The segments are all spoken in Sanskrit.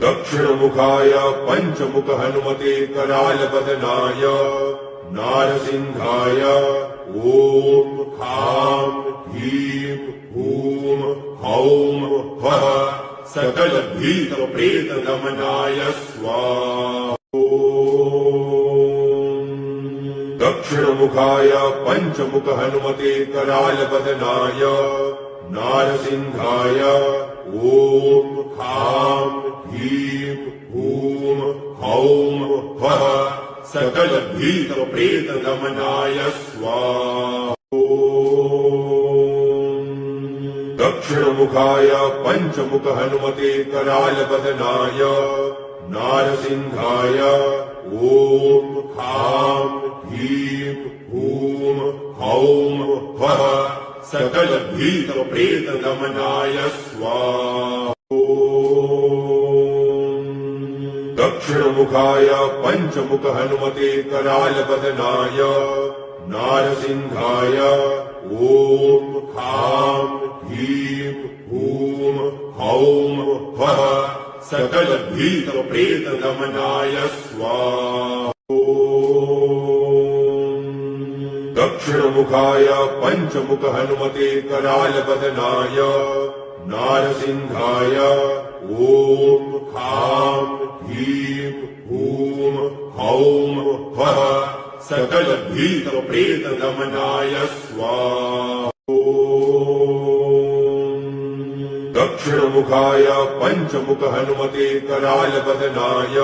दक्षिणमुखाय पंचमुख हनुमते करालबदनाय नारसिंहाय ओम खां ह्रीं हूं हौं फः सकल भीत प्रेत दमनाय स्वाहा। दक्षिणमुखाय पंचमुख हनुमते करालबदनाय नारसिंहाय ओम खां ह्रीं हूं हौं फः सकल भीत प्रेत दमनाय स्वाहा। दक्षिणमुखाय पंचमुख हनुमते करालबदनाय नारसिंहाय ओम खां ह्रीं हूं हौं फः सकल भीत प्रेत दमनाय स्वाहा। दक्षिणमुखाय पंचमुख हनुमते करालबदनाय नारसिंहाय ओम खां ह्रीं हूं हौं फः सकल भीत प्रेत दमनाय स्वाहा। दक्षिणमुखाय पंचमुख हनुमते करालबदनाय नारसिंहाय ओम खां ह्रीं हूं हौं फः सकल भीत प्रेत दमनाय स्वाहा। दक्षिणमुखाय पंचमुख हनुमते करालबदनाय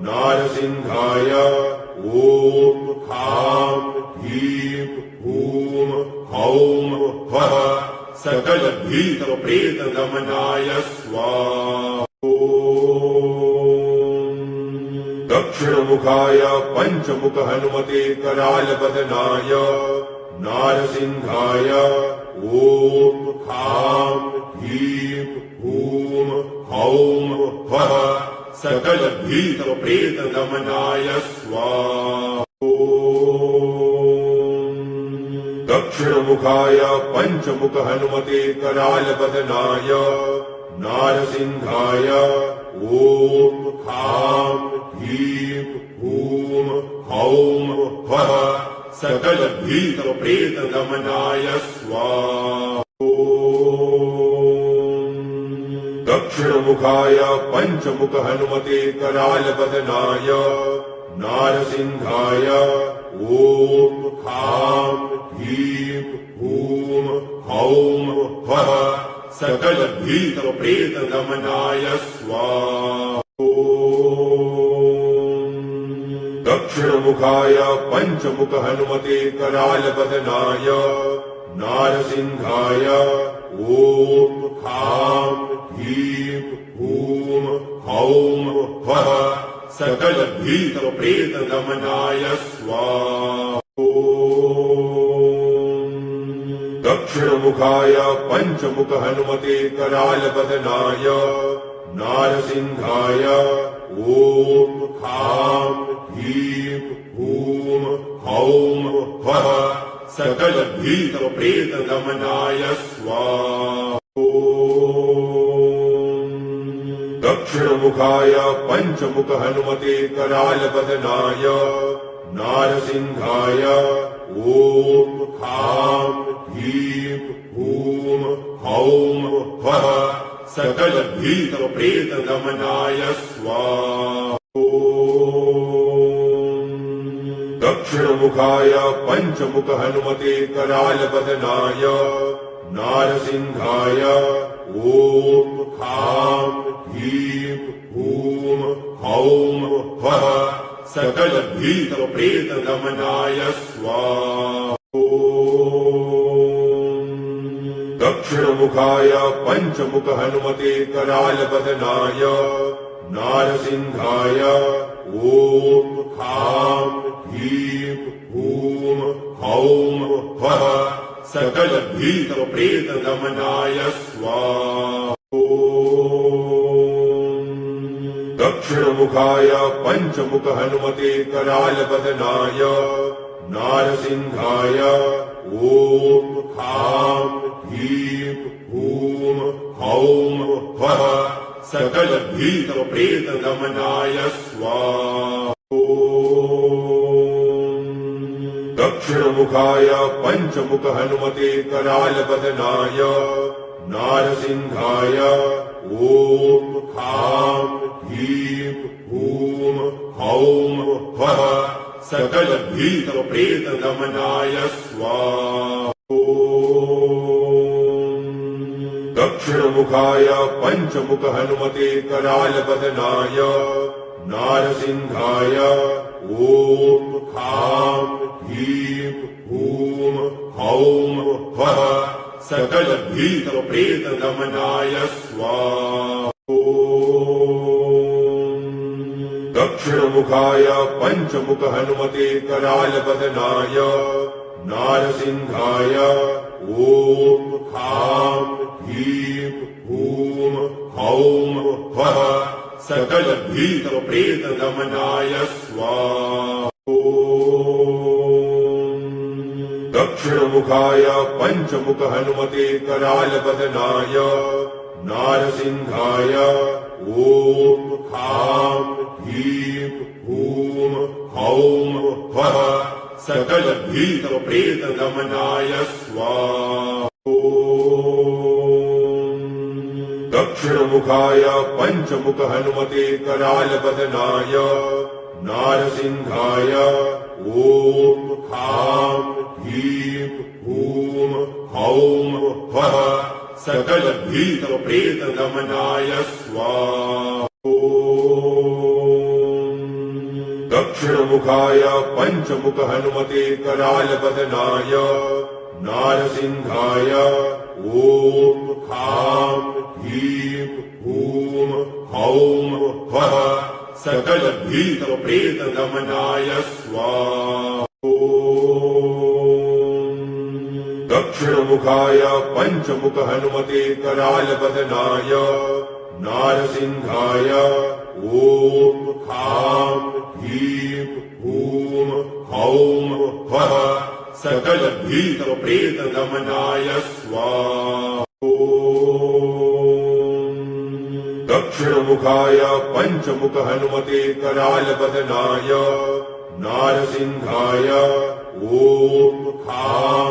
नारसिंहाय ओम खां ह्रीं हूं हौं फः सकल भीत प्रेत दमनाय स्वाहा। दक्षिणमुखाय पंचमुख हनुमते करालबदनाय नारसिंहाय ओम खां ह्रीं हूं हौं फः सकल भीत प्रेत दमनाय स्वाहा। दक्षिणमुखाय पंचमुख हनुमते करालबदनाय नारसिंहाय ओम खां ह्रीं हूं हौं फः सकल भीत प्रेत दमनाय स्वाहा। दक्षिणमुखाय पंचमुख हनुमते करालबदनाय नारसिंहाय ओम खां ह्रीं हूं हौं फः सकल भीत प्रेत दमनाय स्वाहा। दक्षिणमुखाय पंचमुख हनुमते करालबदनाय नारसिंहाय ओम खां ह्रीं हूं हौं फः सकल भीत प्रेत दमनाय स्वाहा। दक्षिणमुखाय पंचमुख हनुमते करालबदनाय नारसिंहाय ओम खां ह्रीं हूं हौं फः सकल भीत प्रेत दमनाय स्वाहा। दक्षिणमुखाय पंचमुख हनुमते करालबदनाय नारसिंहाय ओम खां ह्रीं हूं हौं फः सकल भीत प्रेत दमनाय स्वाहा। दक्षिणमुखाय पंचमुख हनुमते करालबदनाय नारसिंहाय ओम खां ह्रीं हूं हौं फः सकल भीत प्रेत दमनाय स्वाहा। दक्षिणमुखाय पंचमुख हनुमते करालबदनाय नारसिंहाय ओम खां ह्रीं हूं हौं फः सकल भीत प्रेत दमनाय स्वाहा। दक्षिणमुखाय पंचमुख हनुमते करालबदनाय नारसिंहाय ओम खां ह्रीं हूं हौं फः सकलभीतप्रेतदमनाय स्वाहा। दक्षिणमुखाय पञ्चमुख हनुमते करालवदनाय नारसिंहाय ॐ खां ह्रीं हूं हौं फः सकलभीतप्रेतदमनाय स्वाहा। दक्षिणमुखाय पञ्चमुख हनुमते करालवदनाय नारसिंहाय ॐ खां ह्रीं हूं हौं फः सकलभीतप्रेतदमनाय स्वाहा। दक्षिणमुखाय पञ्चमुख हनुमते करालवदनाय नारसिंहाय ॐ खां ह्रीं हूं हौं फः सकलभीतप्रेतदमनाय स्वाहा। दक्षिणमुखाय पञ्चमुख हनुमते करालवदनाय नारसिंहाय ॐ खां ह्रीं हूं हौं फः सकलभीतप्रेतदमनाय स्वाहा। दक्षिणमुखाय पञ्चमुख हनुमते करालवदनाय नारसिंहाय ॐ खां ह्रीं हूं हौं फः सकलभीतप्रेतदमनाय स्वाहा। दक्षिणमुखाय पञ्चमुख हनुमते करालवदनाय नारसिंहाय ॐ खां ह्रीं हूं हौं फः सकलभीतप्रेतदमनाय स्वाहा। दक्षिणमुखाय पञ्चमुख हनुमते करालवदनाय नारसिंहाय ॐ खां ह्रीं हूं हौं फः सकलभीतप्रेतदमनाय स्वाहा। दक्षिणमुखाय पञ्चमुख हनुमते करालवदनाय नारसिंहाय ॐ खां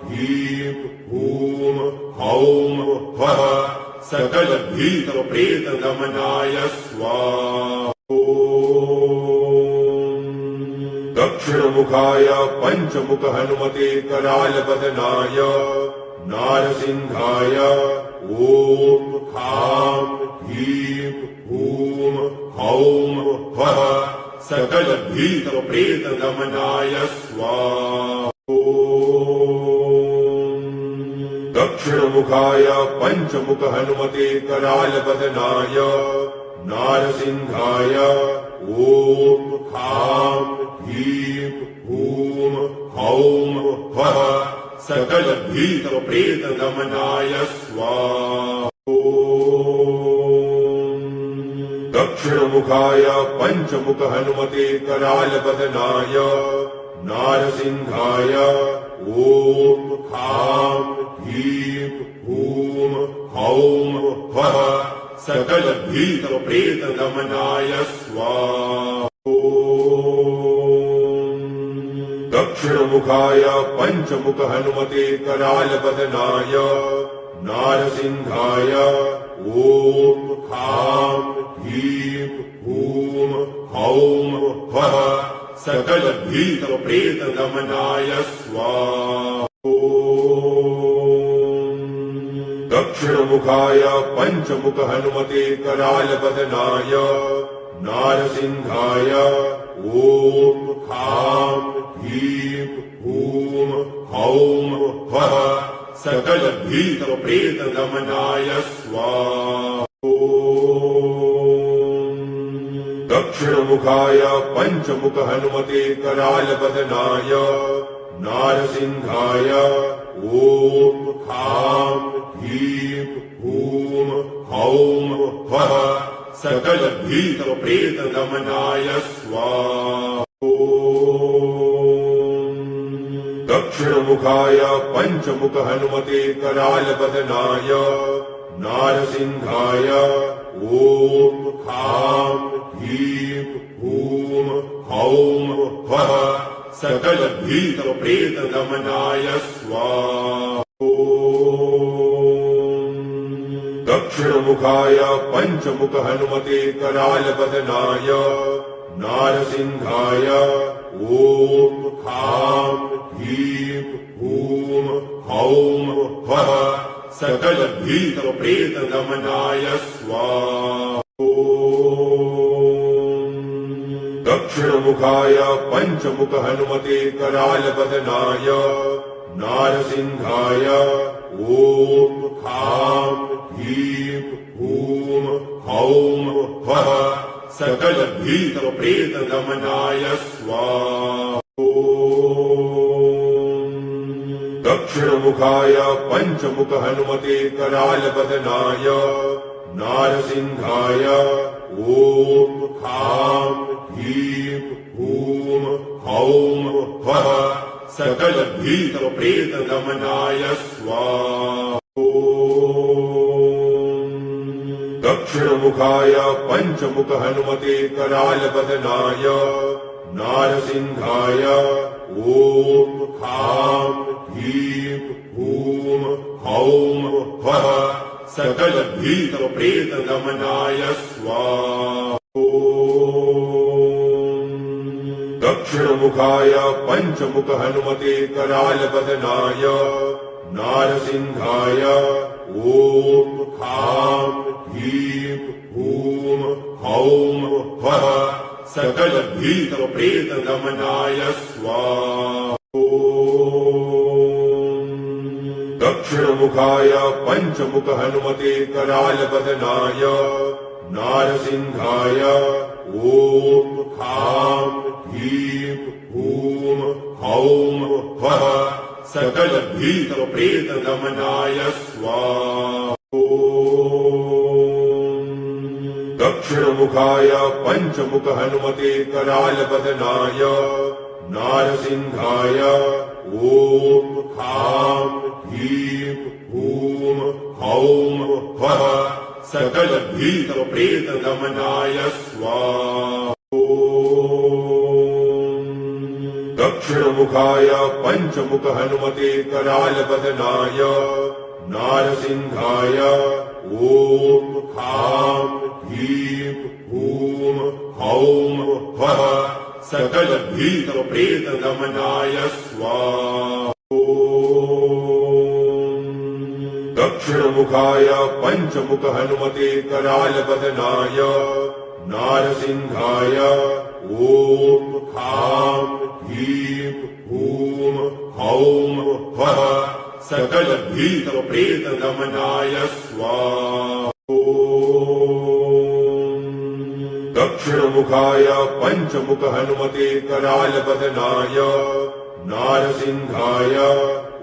ह्रीं हूं हौं फः सकलभीतप्रेतदमनाय स्वाहा। दक्षिणमुखाय पञ्चमुख हनुमते करालवदनाय नारसिंहाय ॐ खां ह्रीं हूं हौं फः सकलभीतप्रेतदमनाय स्वाहा। दक्षिणमुखाय पञ्चमुख हनुमते करालवदनाय नारसिंहाय ॐ खां ह्रीं हूं हौं फः सकलभीतप्रेतदमनाय स्वाहा। दक्षिणमुखाय पञ्चमुख हनुमते करालवदनाय नारसिंहाय ॐ खां ह्रीं हूं हौं फः सकलभीतप्रेतदमनाय स्वाहा। दक्षिणमुखाय पञ्चमुख हनुमते करालवदनाय नारसिंहाय ॐ खां ह्रीं हूं हौं फः सकलभीतप्रेतदमनाय स्वाहा। दक्षिणमुखाय पञ्चमुख हनुमते करालवदनाय नारसिंहाय ॐ खां ह्रीं हूं हौं फः सकलभीतप्रेतदमनाय स्वाहा। दक्षिणमुखाय पञ्चमुख हनुमते करालवदनाय नारसिंहाय ॐ खां ह्रीं हूं हौं फः सकलभीतप्रेतदमनाय स्वाहा। दक्षिणमुखाय पञ्चमुख हनुमते करालवदनाय नारसिंहाय ॐ खां ह्रीं हूं हौं फः सकलभीतप्रेतदमनाय स्वाहा। दक्षिणमुखाय पंचमुख हनुमते करालवदनाय नारसिंहाय ॐ खां ह्रीं हूं हौं फः सकलभीतप्रेतदमनाय स्वाहा। दक्षिणमुखाय पंचमुख हनुमते करालवदनाय नारसिंहाय ॐ खां ह्रीं हूं हौं फः सकलभीतप्रेतदमनाय स्वाहा। दक्षिणमुखाय पंचमुख हनुमते करालवदनाय नारसिंहाय ॐ खां ह्रीं हूं हौं फः सकलभीतप्रेतदमनाय स्वाहा। दक्षिणमुखाय पंचमुख हनुमते करालवदनाय नारसिंहाय ॐ खां ह्रीं हूं हौं फः सकलभीतप्रेतदमनाय स्वाहा। दक्षिणमुखाय पंचमुख हनुमते करालवदनाय नारसिंहाय ॐ खां ह्रीं हूं हौं फः सकलभीतप्रेतदमनाय स्वाहा। दक्षिणमुखाय पंचमुख हनुमते करालवदनाय नारसिंहाय ॐ खां ह्रीं हूं हौं फः सकलभीतप्रेतदमनाय स्वाहा। दक्षिणमुखाय पंचमुख हनुमते करालवदनाय नारसिंहाय ॐ खां ह्रीं हूं हौं फः सकलभीतप्रेतदमनाय स्वाहा। दक्षिणमुखाय पंचमुख हनुमते करालवदनाय नारसिंहाय ॐ खां ह्रीं हूं हौं फः सकलभीतप्रेतदमनाय स्वाहा। दक्षिणमुखाय पंचमुख हनुमते करालवदनाय नारसिंहाय ॐ खां ह्रीं हूं हौं फः सकलभीतप्रेतदमनाय स्वाहा। दक्षिणमुखाय पंचमुख हनुमते करालवदनाय नारसिंहाय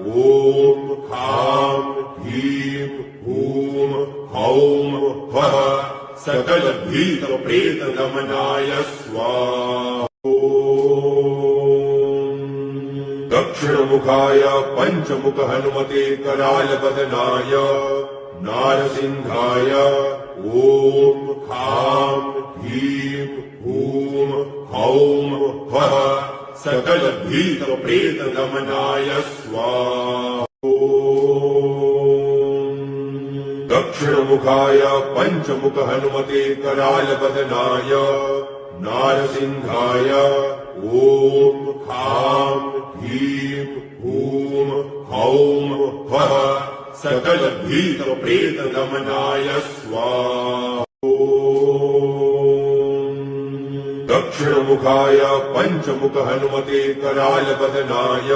ॐ खां ह्रीं हूं हौं फः सकलभीतप्रेतदमनाय स्वाहा। दक्षिणमुखाय पंचमुख हनुमते करालवदनाय नारसिंहाय ॐ खां ह्रीं हूं हौं फः सकलभीतप्रेतदमनाय स्वाहा। दक्षिणमुखाय पंचमुख हनुमते करालवदनाय नारसिंहाय ॐ खां ह्रीं हूं हौं फः सकलभीतप्रेतदमनाय स्वाहा। दक्षिणमुखाय पंचमुख हनुमते करालवदनाय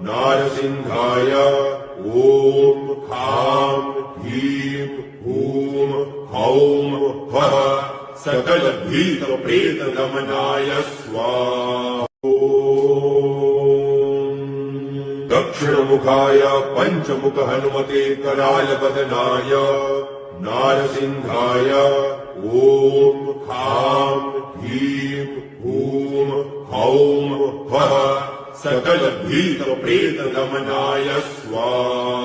नारसिंहाय ॐ खां ह्रीं हूं हौं फः सकलभीतप्रेतदमनाय स्वाहा। दक्षिणमुखाय पंचमुख हनुमते करालवदनाय नारसिंहाय ॐ खां ह्रीं हूं हौं फः सकलभीतप्रेतदमनाय स्वाहा।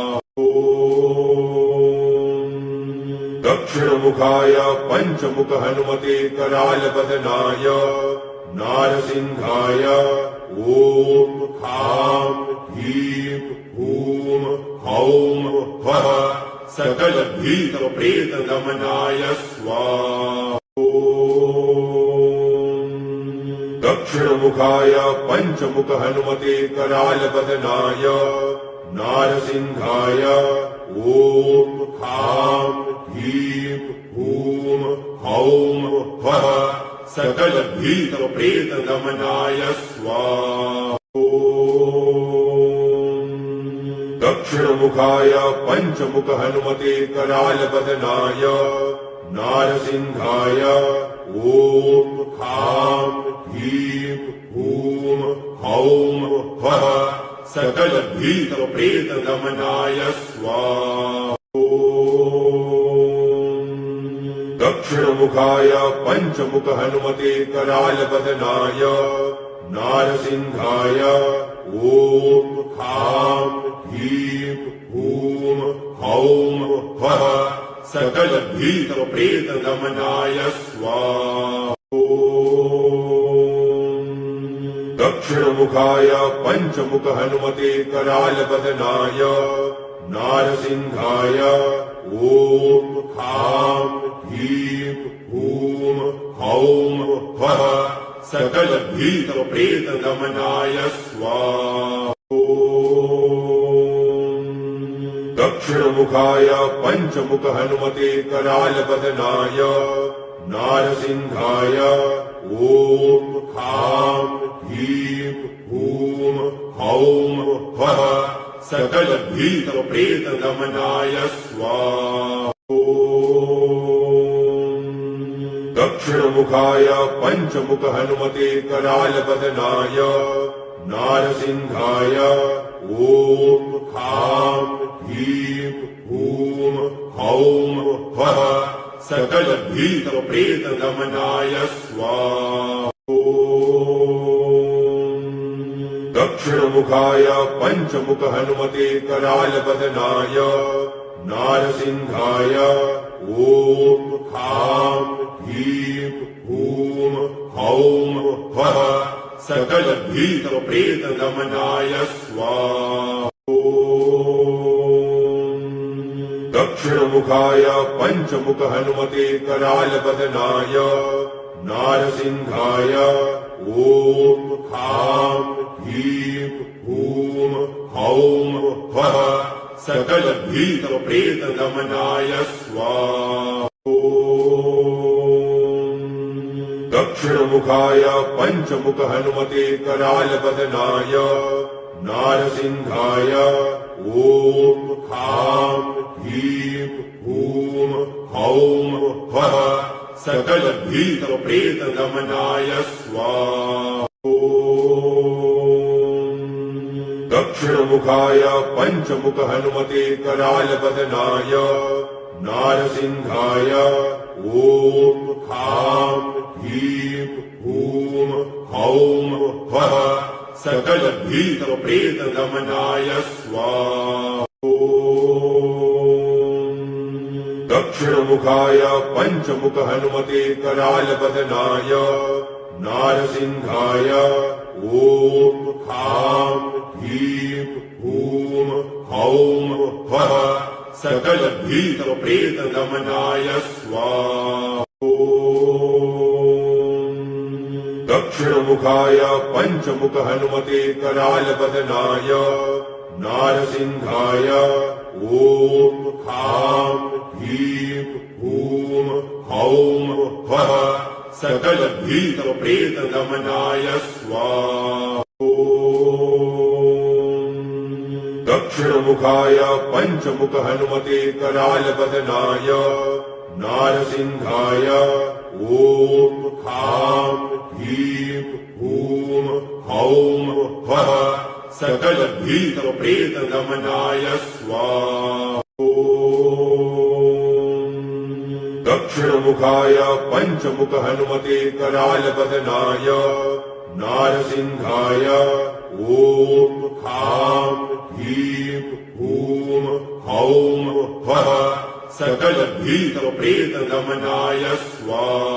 दक्षिणमुखाय पंचमुख हनुमते करालबदनाय नारसिंहाय ॐ खां ह्रीं हूं हौं फः सकलभीतप्रेतदमनाय स्वाहा। दक्षिणमुखाय पंचमुख हनुमते करालबदनाय नारसिंहाय ॐ खां ह्रीं हूं हौं फः सकलभीतप्रेतदमनाय स्वाहा। दक्षिणमुखाय पंचमुख हनुमते करालबदनाय नारसिंहाय ॐ खां ह्रीं हूं हौं फः सकलभीतप्रेतदमनाय स्वाहा। दक्षिणमुखाय पंचमुख हनुमते करालबदनाय नारसिंहाय ॐ खां ह्रीं हूं हौं फः सकलभीतप्रेतदमनाय स्वाहा। दक्षिणमुखाय पंचमुख हनुमते करालबदनाय नारसिंहाय ॐ खां ह्रीं हूं हौं फः सकलभीतप्रेतदमनाय स्वाहा। दक्षिणमुखाय पंचमुख हनुमते करालबदनाय नारसिंहाय ॐ खां ह्रीं हूं हौं फः सकलभीतप्रेतदमनाय स्वाहा। दक्षिणमुखाय पंचमुख हनुमते करालबदनाय नारसिंहाय ॐ खां ह्रीं हूं हौं फः सकलभीतप्रेतदमनाय स्वाहा। दक्षिणमुखाय पंचमुख हनुमते करालबदनाय नारसिंहाय ॐ खां ह्रीं हूं हौं फः सकलभीतप्रेतदमनाय स्वाहा। दक्षिणमुखाय पंचमुख हनुमते करालबदनाय नारसिंहाय ॐ खां ह्रीं हूं हौं फः सकलभीतप्रेतदमनाय स्वाहा। दक्षिणमुखाय पंचमुख हनुमते करालबदनाय नारसिंहाय ॐ खां ह्रीं हूं हौं फः सकलभीतप्रेतदमनाय स्वाहा। दक्षिणमुखाय पंचमुख हनुमते करालबदनाय नारसिंहाय ॐ खां ह्रीं हूं हौं फः सकलभीतप्रेतदमनाय स्वाहा। दक्षिणमुखाय पंचमुख हनुमते करालबदनाय नारसिंहाय ॐ खां ह्रीं हूं हौं फः सकलभीतप्रेतदमनाय स्वाहा। दक्षिणमुखाय पंचमुख हनुमते करालबदनाय नारसिंहाय ॐ खां ह्रीं हूं हौं फः सकलभीतप्रेतदमनाय स्वाहा। दक्षिणमुखाय पंचमुख हनुमते करालबदनाय नारसिंहाय ॐ खां ह्रीं हूं हौं फः सकलभीतप्रेतदमनाय स्वाहा। दक्षिणमुखाय पंचमुख हनुमते करालबदनाय नारसिंहाय ॐ खां ह्रीं हूं हौं फः सकल भीत प्रेत दमनाय स्वाहा